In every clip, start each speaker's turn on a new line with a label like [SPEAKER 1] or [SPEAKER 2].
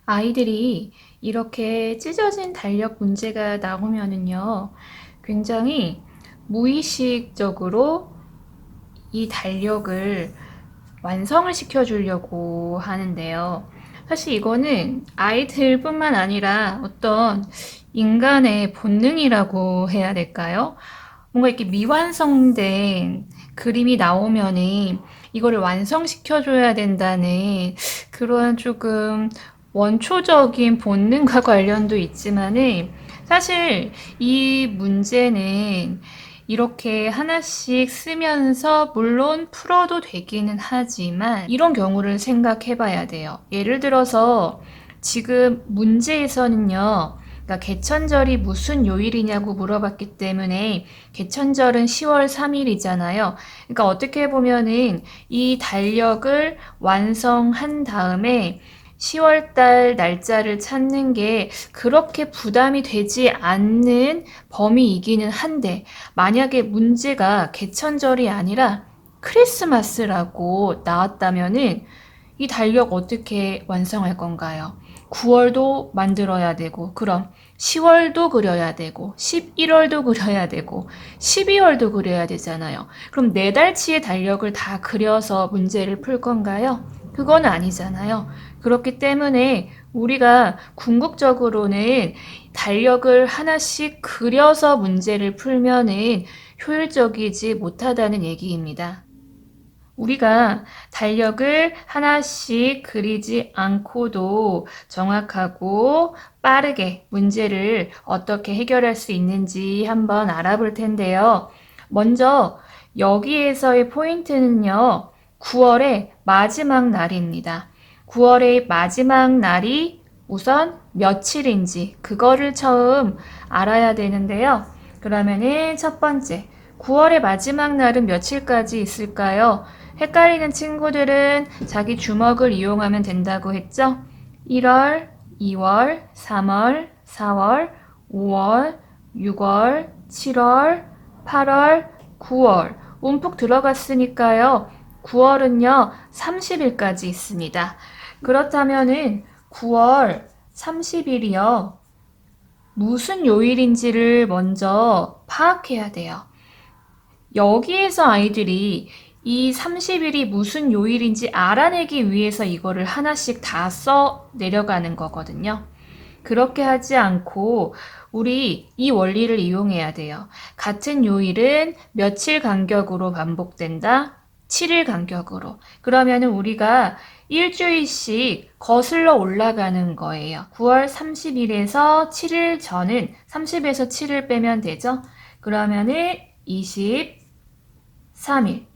[SPEAKER 1] 아이들이 이렇게 찢어진 달력 문제가 나오면은요, 굉장히 무의식적으로 이 달력을 완성을 시켜주려고 하는데요. 사실 이거는 아이들뿐만 아니라 어떤 인간의 본능이라고 해야 될까요? 뭔가 이렇게 미완성된 그림이 나오면은 이거를 완성시켜줘야 된다는 그런 조금 원초적인 본능과 관련도 있지만은 사실 이 문제는 이렇게 하나씩 쓰면서 물론 풀어도 되기는 하지만 이런 경우를 생각해 봐야 돼요. 예를 들어서 지금 문제에서는요. 그러니까 개천절이 무슨 요일이냐고 물어봤기 때문에 개천절은 10월 3일이잖아요. 그러니까 어떻게 보면은 이 달력을 완성한 다음에 10월 달 날짜를 찾는 게 그렇게 부담이 되지 않는 범위이기는 한데 만약에 문제가 개천절이 아니라 크리스마스라고 나왔다면은 이 달력 어떻게 완성할 건가요? 9월도 만들어야 되고, 그럼 10월도 그려야 되고, 11월도 그려야 되고, 12월도 그려야 되잖아요. 그럼 4달치의 달력을 다 그려서 문제를 풀 건가요? 그건 아니잖아요. 그렇기 때문에 우리가 궁극적으로는 달력을 하나씩 그려서 문제를 풀면은 효율적이지 못하다는 얘기입니다. 우리가 달력을 하나씩 그리지 않고도 정확하고 빠르게 문제를 어떻게 해결할 수 있는지 한번 알아볼 텐데요. 먼저 여기에서의 포인트는요, 9월의 마지막 날입니다. 9월의 마지막 날이 우선 며칠인지 그거를 처음 알아야 되는데요. 그러면은 첫 번째, 9월의 마지막 날은 며칠까지 있을까요? 헷갈리는 친구들은 자기 주먹을 이용하면 된다고 했죠? 1월, 2월, 3월, 4월, 5월, 6월, 7월, 8월, 9월. 움푹 들어갔으니까요. 9월은요, 30일까지 있습니다. 그렇다면은 9월 30일이요. 무슨 요일인지를 먼저 파악해야 돼요. 여기에서 아이들이 이 30일이 무슨 요일인지 알아내기 위해서 이거를 하나씩 다 써 내려가는 거거든요. 그렇게 하지 않고 우리 이 원리를 이용해야 돼요. 같은 요일은 며칠 간격으로 반복된다? 7일 간격으로. 그러면은 우리가 일주일씩 거슬러 올라가는 거예요. 9월 30일에서 7일 전은 30에서 7일 빼면 되죠? 그러면은 23일.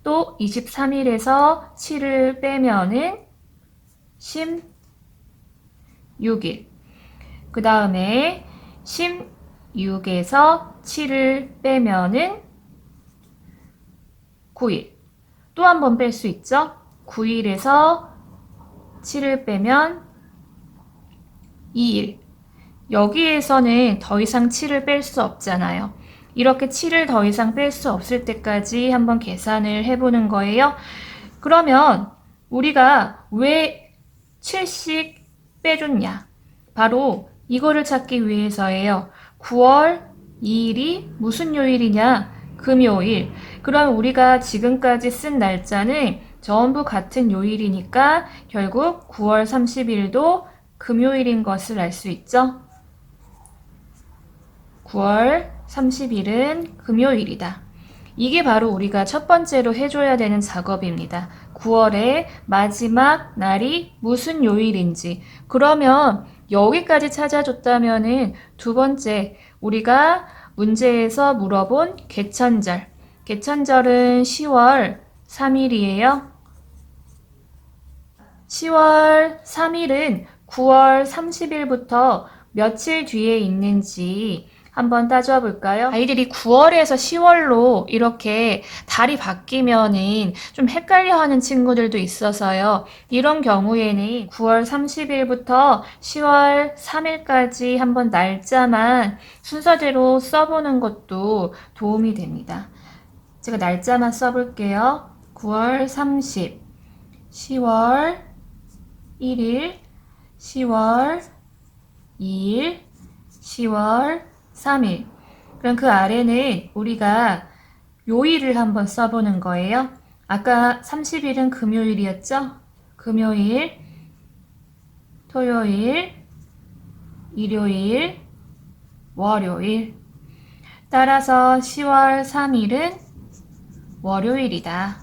[SPEAKER 1] 또 23일에서 7을 빼면은 16일. 그 다음에 16에서 7을 빼면은 9일. 또 한 번 뺄 수 있죠? 9일에서 7을 빼면 2일. 여기에서는 더 이상 7을 뺄 수 없잖아요. 이렇게 7을 더 이상 뺄 수 없을 때까지 한번 계산을 해보는 거예요. 그러면 우리가 왜 7씩 빼줬냐? 바로 이거를 찾기 위해서예요. 9월 2일이 무슨 요일이냐? 금요일. 그럼 우리가 지금까지 쓴 날짜는 전부 같은 요일이니까 결국 9월 30일도 금요일인 것을 알 수 있죠? 9월 30일은 금요일이다. 이게 바로 우리가 첫 번째로 해줘야 되는 작업입니다. 9월의 마지막 날이 무슨 요일인지. 그러면 여기까지 찾아줬다면은 두 번째, 우리가 문제에서 물어본 개천절. 개천절은 10월 3일이에요. 10월 3일은 9월 30일부터 며칠 뒤에 있는지 한번 따져볼까요? 아이들이 9월에서 10월로 이렇게 달이 바뀌면은 좀 헷갈려하는 친구들도 있어서요. 이런 경우에는 9월 30일부터 10월 3일까지 한번 날짜만 순서대로 써보는 것도 도움이 됩니다. 제가 날짜만 써볼게요. 9월 30, 10월 1일, 10월 2일, 10월 3일. 그럼 그 아래는 우리가 요일을 한번 써보는 거예요. 아까 30일은 금요일이었죠? 금요일, 토요일, 일요일, 월요일. 따라서 10월 3일은 월요일이다.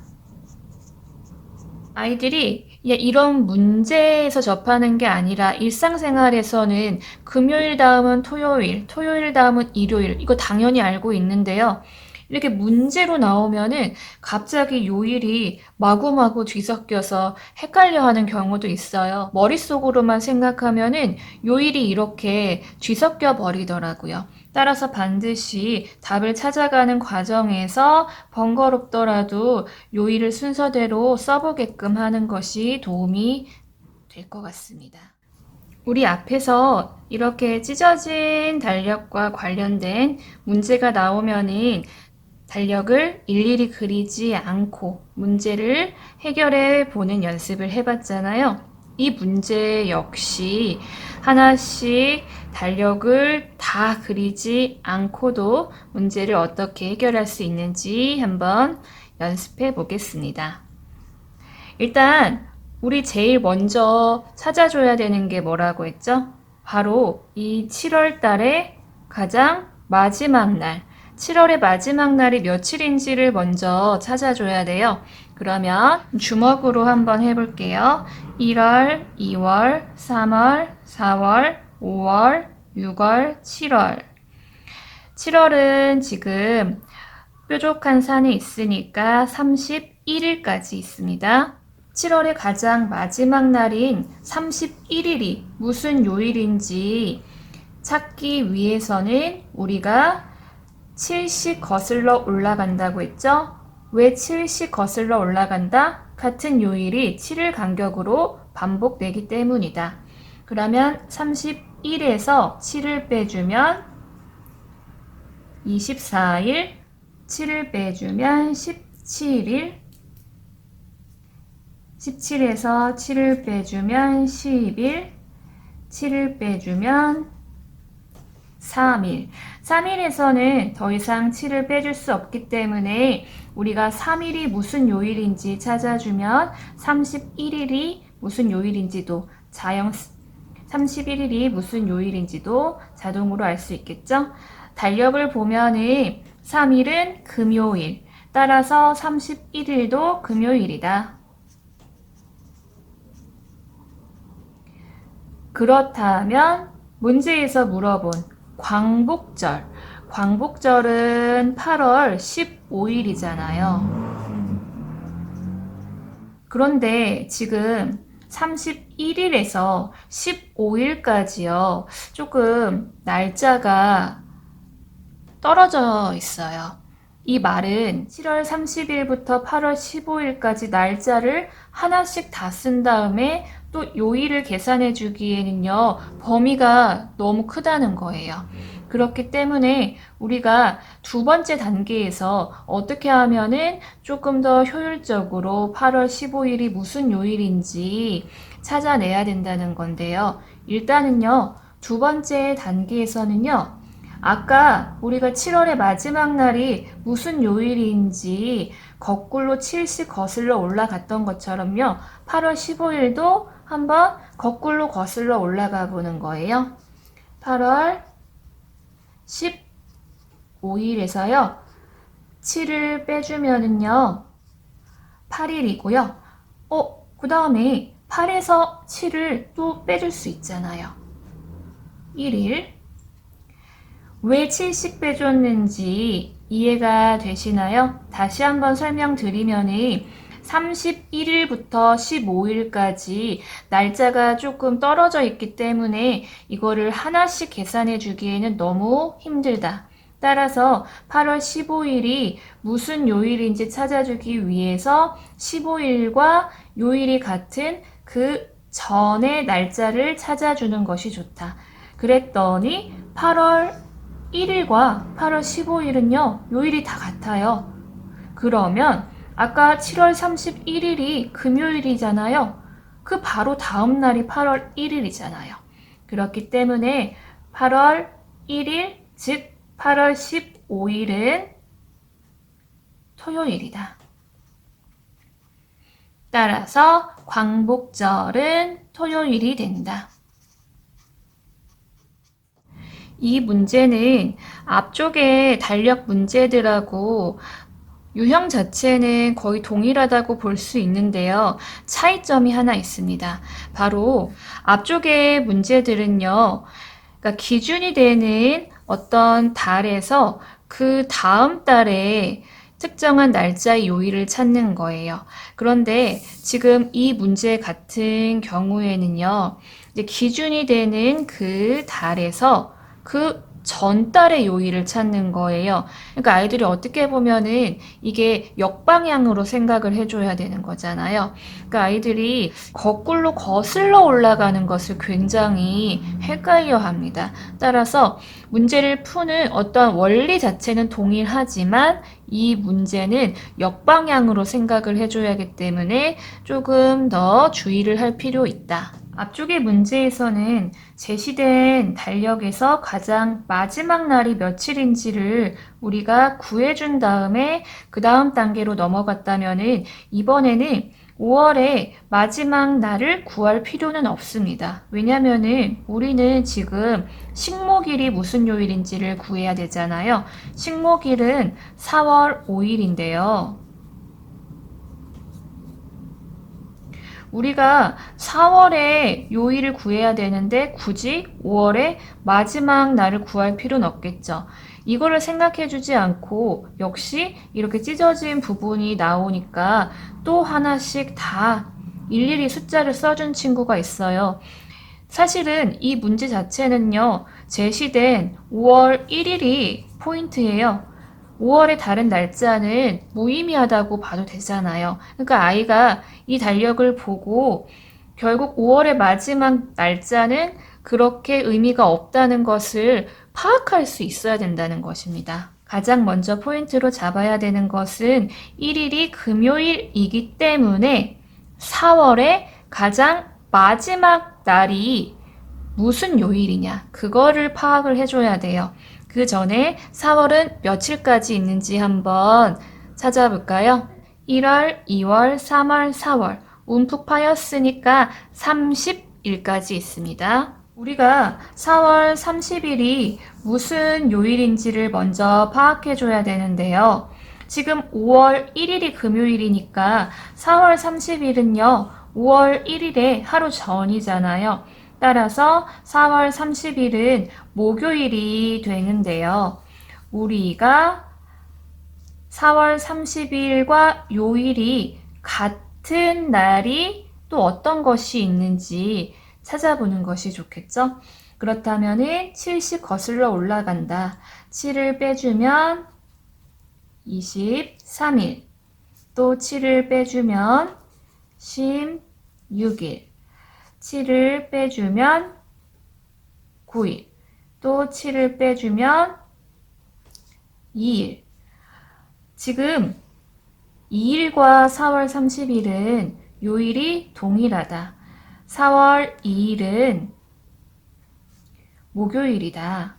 [SPEAKER 1] 아이들이 이런 문제에서 접하는 게 아니라 일상생활에서는 금요일 다음은 토요일, 토요일 다음은 일요일, 이거 당연히 알고 있는데요. 이렇게 문제로 나오면은 갑자기 요일이 마구마구 뒤섞여서 헷갈려 하는 경우도 있어요. 머릿속으로만 생각하면은 요일이 이렇게 뒤섞여 버리더라고요. 따라서 반드시 답을 찾아가는 과정에서 번거롭더라도 요일을 순서대로 써보게끔 하는 것이 도움이 될 것 같습니다. 우리 앞에서 이렇게 찢어진 달력과 관련된 문제가 나오면은 달력을 일일이 그리지 않고 문제를 해결해 보는 연습을 해봤잖아요. 이 문제 역시 하나씩 달력을 다 그리지 않고도 문제를 어떻게 해결할 수 있는지 한번 연습해 보겠습니다. 일단 우리 제일 먼저 찾아줘야 되는 게 뭐라고 했죠? 바로 이 7월 달의 가장 마지막 날, 7월의 마지막 날이 며칠인지를 먼저 찾아줘야 돼요. 그러면 주먹으로 한번 해볼게요. 1월, 2월, 3월, 4월, 5월, 6월, 7월. 7월은 지금 뾰족한 산에 있으니까 31일까지 있습니다. 7월의 가장 마지막 날인 31일이 무슨 요일인지 찾기 위해서는 우리가 7씩 거슬러 올라간다고 했죠? 왜 7씩 거슬러 올라간다? 같은 요일이 7일 간격으로 반복되기 때문이다. 그러면 31에서 7을 빼주면 24일, 7을 빼주면 17일, 17에서 7을 빼주면 10일, 7을 빼주면 3일. 3일에서는 더 이상 7을 빼줄 수 없기 때문에 우리가 3일이 무슨 요일인지 찾아주면 31일이 무슨 요일인지도 31일이 무슨 요일인지도 자동으로 알 수 있겠죠? 달력을 보면은 3일은 금요일, 따라서 31일도 금요일이다. 그렇다면 문제에서 물어본 광복절. 광복절은 8월 15일이잖아요. 그런데 지금 31일에서 15일까지요. 조금 날짜가 떨어져 있어요. 이 말은 7월 30일부터 8월 15일까지 날짜를 하나씩 다 쓴 다음에 또 요일을 계산해 주기에는요, 범위가 너무 크다는 거예요. 그렇기 때문에 우리가 두 번째 단계에서 어떻게 하면은 조금 더 효율적으로 8월 15일이 무슨 요일인지 찾아내야 된다는 건데요. 일단은요, 두 번째 단계에서는요, 아까 우리가 7월의 마지막 날이 무슨 요일인지 거꾸로 7씩 거슬러 올라갔던 것처럼요. 8월 15일도 한번 거꾸로 거슬러 올라가 보는 거예요. 8월 15일에서요. 7을 빼주면은요. 8일이고요. 그 다음에 8에서 7을 또 빼줄 수 있잖아요. 1일. 왜 7씩 빼줬는지 이해가 되시나요? 다시 한번 설명드리면은 31일부터 15일까지 날짜가 조금 떨어져 있기 때문에 이거를 하나씩 계산해 주기에는 너무 힘들다. 따라서 8월 15일이 무슨 요일인지 찾아주기 위해서 15일과 요일이 같은 그 전의 날짜를 찾아주는 것이 좋다. 그랬더니 8월 1일과 8월 15일은요, 요일이 다 같아요. 그러면 아까 7월 31일이 금요일이잖아요. 그 바로 다음 날이 8월 1일이잖아요. 그렇기 때문에 8월 1일, 즉 8월 15일은 토요일이다. 따라서 광복절은 토요일이 된다. 이 문제는 앞쪽에 달력 문제들하고 유형 자체는 거의 동일하다고 볼 수 있는데요. 차이점이 하나 있습니다. 바로 앞쪽의 문제들은요. 그러니까 기준이 되는 어떤 달에서 그 다음 달에 특정한 날짜의 요일을 찾는 거예요. 그런데 지금 이 문제 같은 경우에는요. 이제 기준이 되는 그 달에서 그 전달의 요일을 찾는 거예요. 그러니까 아이들이 어떻게 보면은 이게 역방향으로 생각을 해줘야 되는 거잖아요. 그러니까 아이들이 거꾸로 거슬러 올라가는 것을 굉장히 헷갈려 합니다. 따라서 문제를 푸는 어떤 원리 자체는 동일하지만 이 문제는 역방향으로 생각을 해줘야 하기 때문에 조금 더 주의를 할 필요 있다. 앞쪽의 문제에서는 제시된 달력에서 가장 마지막 날이 며칠인지를 우리가 구해준 다음에 그 다음 단계로 넘어갔다면은 이번에는 5월의 마지막 날을 구할 필요는 없습니다. 왜냐면은 우리는 지금 식목일이 무슨 요일인지를 구해야 되잖아요. 식목일은 4월 5일인데요. 우리가 4월에 요일을 구해야 되는데 굳이 5월의 마지막 날을 구할 필요는 없겠죠. 이거를 생각해 주지 않고 역시 이렇게 찢어진 부분이 나오니까 또 하나씩 다 일일이 숫자를 써준 친구가 있어요. 사실은 이 문제 자체는요, 제시된 5월 1일이 포인트예요. 5월의 다른 날짜는 무의미하다고 봐도 되잖아요. 그러니까 아이가 이 달력을 보고 결국 5월의 마지막 날짜는 그렇게 의미가 없다는 것을 파악할 수 있어야 된다는 것입니다. 가장 먼저 포인트로 잡아야 되는 것은 1일이 금요일이기 때문에 4월의 가장 마지막 날이 무슨 요일이냐, 그거를 파악을 해줘야 돼요. 그 전에 4월은 며칠까지 있는지 한번 찾아볼까요? 1월, 2월, 3월, 4월. 움푹 파였으니까 30일까지 있습니다. 우리가 4월 30일이 무슨 요일인지를 먼저 파악해줘야 되는데요. 지금 5월 1일이 금요일이니까 4월 30일은요, 5월 1일의 하루 전이잖아요. 따라서 4월 30일은 목요일이 되는데요. 우리가 4월 30일과 요일이 같은 날이 또 어떤 것이 있는지 찾아보는 것이 좋겠죠? 그렇다면은 7씩 거슬러 올라간다. 7을 빼주면 23일. 또 7을 빼주면 16일. 7을 빼주면 9일. 또 7을 빼주면 2일. 지금 2일과 4월 30일은 요일이 동일하다. 4월 2일은 목요일이다.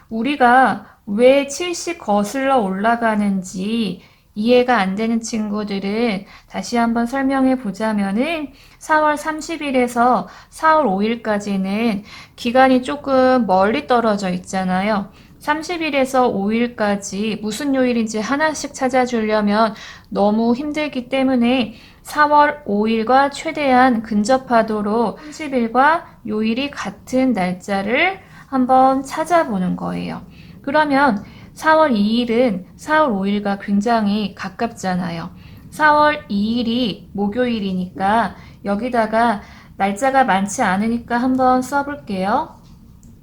[SPEAKER 1] 우리가 왜 7씩 거슬러 올라가는지 이해가 안 되는 친구들은 다시 한번 설명해 보자면은 4월 30일에서 4월 5일까지는 기간이 조금 멀리 떨어져 있잖아요. 30일에서 5일까지 무슨 요일인지 하나씩 찾아주려면 너무 힘들기 때문에 4월 5일과 최대한 근접하도록 30일과 요일이 같은 날짜를 한번 찾아보는 거예요. 그러면 4월 2일은 4월 5일과 굉장히 가깝잖아요. 4월 2일이 목요일이니까 여기다가 날짜가 많지 않으니까 한번 써볼게요.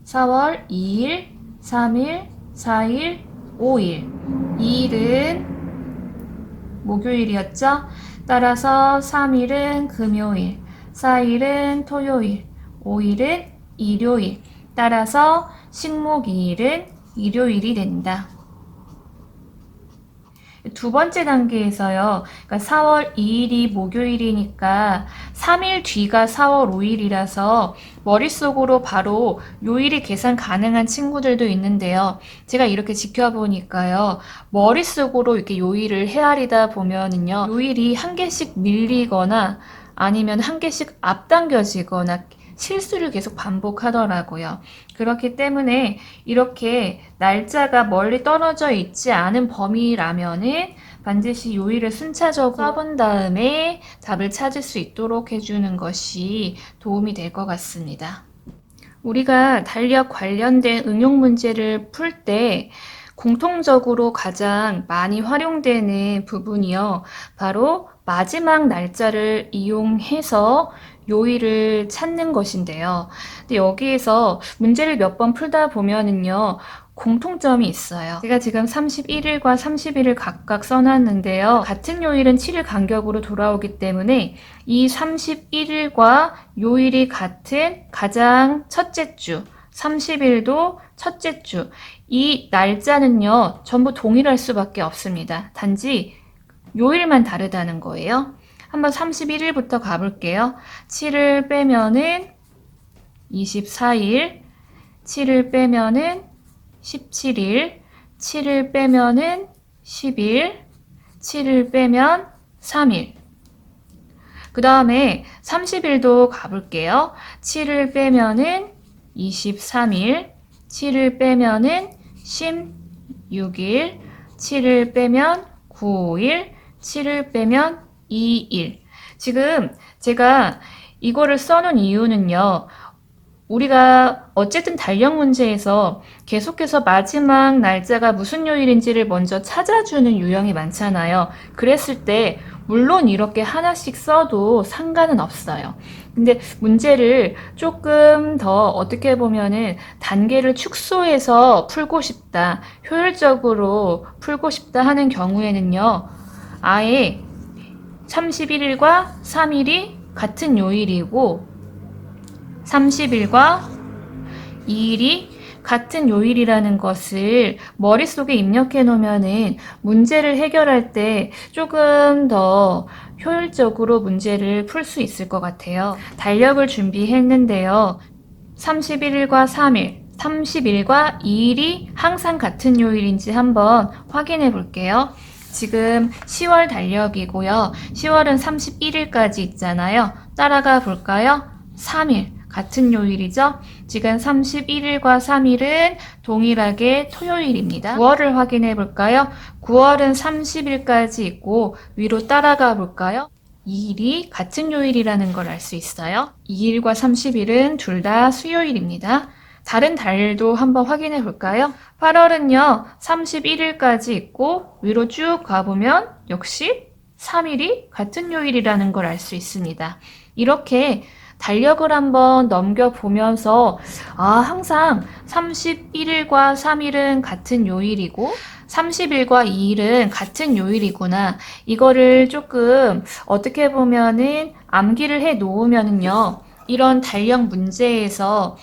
[SPEAKER 1] 4월 2일, 3일, 4일, 5일. 2일은 목요일이었죠? 따라서 3일은 금요일, 4일은 토요일, 5일은 일요일. 따라서 식목 2일은 일요일이 된다. 두 번째 단계에서요. 그러니까 4월 2일이 목요일이니까 3일 뒤가 4월 5일이라서 머릿속으로 바로 요일이 계산 가능한 친구들도 있는데요. 제가 이렇게 지켜보니까요. 머릿속으로 이렇게 요일을 헤아리다 보면은요. 요일이 한 개씩 밀리거나 아니면 한 개씩 앞당겨지거나 실수를 계속 반복하더라고요. 그렇기 때문에 이렇게 날짜가 멀리 떨어져 있지 않은 범위라면은 반드시 요일을 순차적으로 써본 다음에 답을 찾을 수 있도록 해주는 것이 도움이 될 것 같습니다. 우리가 달력 관련된 응용 문제를 풀 때 공통적으로 가장 많이 활용되는 부분이요. 바로 마지막 날짜를 이용해서 요일을 찾는 것인데요. 근데 여기에서 문제를 몇 번 풀다 보면은요, 공통점이 있어요. 제가 지금 31일과 30일을 각각 써놨는데요. 같은 요일은 7일 간격으로 돌아오기 때문에 이 31일과 요일이 같은 가장 첫째 주, 30일도 첫째 주, 이 날짜는요, 전부 동일할 수밖에 없습니다. 단지 요일만 다르다는 거예요. 한번 31일부터 가볼게요. 7을 빼면은 24일, 7을 빼면은 17일, 7을 빼면은 10일, 7을 빼면 3일. 그 다음에 30일도 가볼게요. 7을 빼면은 23일, 7을 빼면은 16일, 7을 빼면 9일, 7을 빼면 2일. 지금 제가 이거를 써놓은 이유는요. 우리가 어쨌든 달력 문제에서 계속해서 마지막 날짜가 무슨 요일인지를 먼저 찾아주는 유형이 많잖아요. 그랬을 때 물론 이렇게 하나씩 써도 상관은 없어요. 근데 문제를 조금 더 어떻게 보면은 단계를 축소해서 풀고 싶다, 효율적으로 풀고 싶다 하는 경우에는요. 아예 31일과 3일이 같은 요일이고 30일과 2일이 같은 요일이라는 것을 머릿속에 입력해 놓으면은 문제를 해결할 때 조금 더 효율적으로 문제를 풀 수 있을 것 같아요. 달력을 준비했는데요. 31일과 3일, 30일과 2일이 항상 같은 요일인지 한번 확인해 볼게요. 지금 10월 달력이고요. 10월은 31일까지 있잖아요. 따라가 볼까요? 3일. 같은 요일이죠? 지금 31일과 3일은 동일하게 토요일입니다. 9월을 확인해 볼까요? 9월은 30일까지 있고 위로 따라가 볼까요? 2일이 같은 요일이라는 걸 알 수 있어요. 2일과 30일은 둘 다 수요일입니다. 다른 달도 한번 확인해 볼까요? 8월은요, 31일까지 있고 위로 쭉 가보면 역시 3일이 같은 요일이라는 걸 알 수 있습니다. 이렇게 달력을 한번 넘겨보면서 항상 31일과 3일은 같은 요일이고 30일과 2일은 같은 요일이구나. 이거를 조금 어떻게 보면은 암기를 해 놓으면은요. 이런 달력 문제에서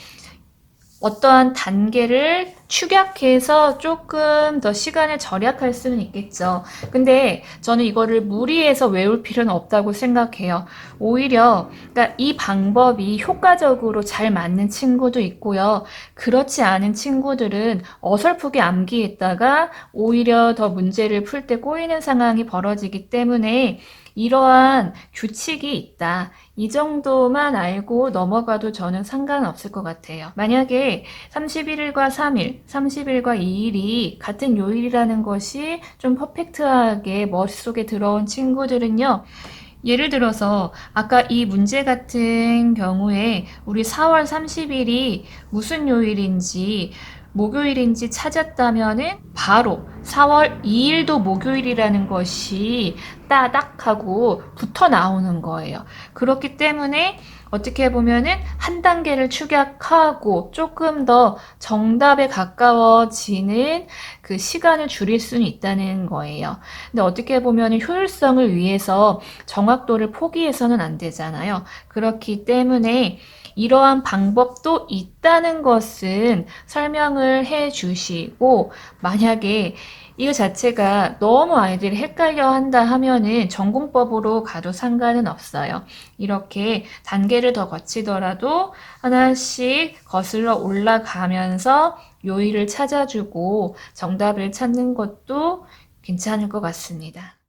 [SPEAKER 1] 어떠한 단계를 축약해서 조금 더 시간을 절약할 수는 있겠죠. 근데 저는 이거를 무리해서 외울 필요는 없다고 생각해요. 오히려 그러니까 이 방법이 효과적으로 잘 맞는 친구도 있고요. 그렇지 않은 친구들은 어설프게 암기했다가 오히려 더 문제를 풀 때 꼬이는 상황이 벌어지기 때문에 이러한 규칙이 있다. 이 정도만 알고 넘어가도 저는 상관없을 것 같아요. 만약에 31일과 3일, 30일과 2일이 같은 요일이라는 것이 좀 퍼펙트하게 머릿속에 들어온 친구들은요. 예를 들어서 아까 이 문제 같은 경우에 우리 4월 30일이 무슨 요일인지 목요일인지 찾았다면은 바로 4월 2일도 목요일이라는 것이 따닥하고 붙어 나오는 거예요. 그렇기 때문에 어떻게 보면은 한 단계를 축약하고 조금 더 정답에 가까워지는 그 시간을 줄일 수는 있다는 거예요. 근데 어떻게 보면은 효율성을 위해서 정확도를 포기해서는 안 되잖아요. 그렇기 때문에 이러한 방법도 있다는 것은 설명을 해 주시고, 만약에 이거 자체가 너무 아이들이 헷갈려 한다 하면은 전공법으로 가도 상관은 없어요. 이렇게 단계를 더 거치더라도 하나씩 거슬러 올라가면서 요일을 찾아주고 정답을 찾는 것도 괜찮을 것 같습니다.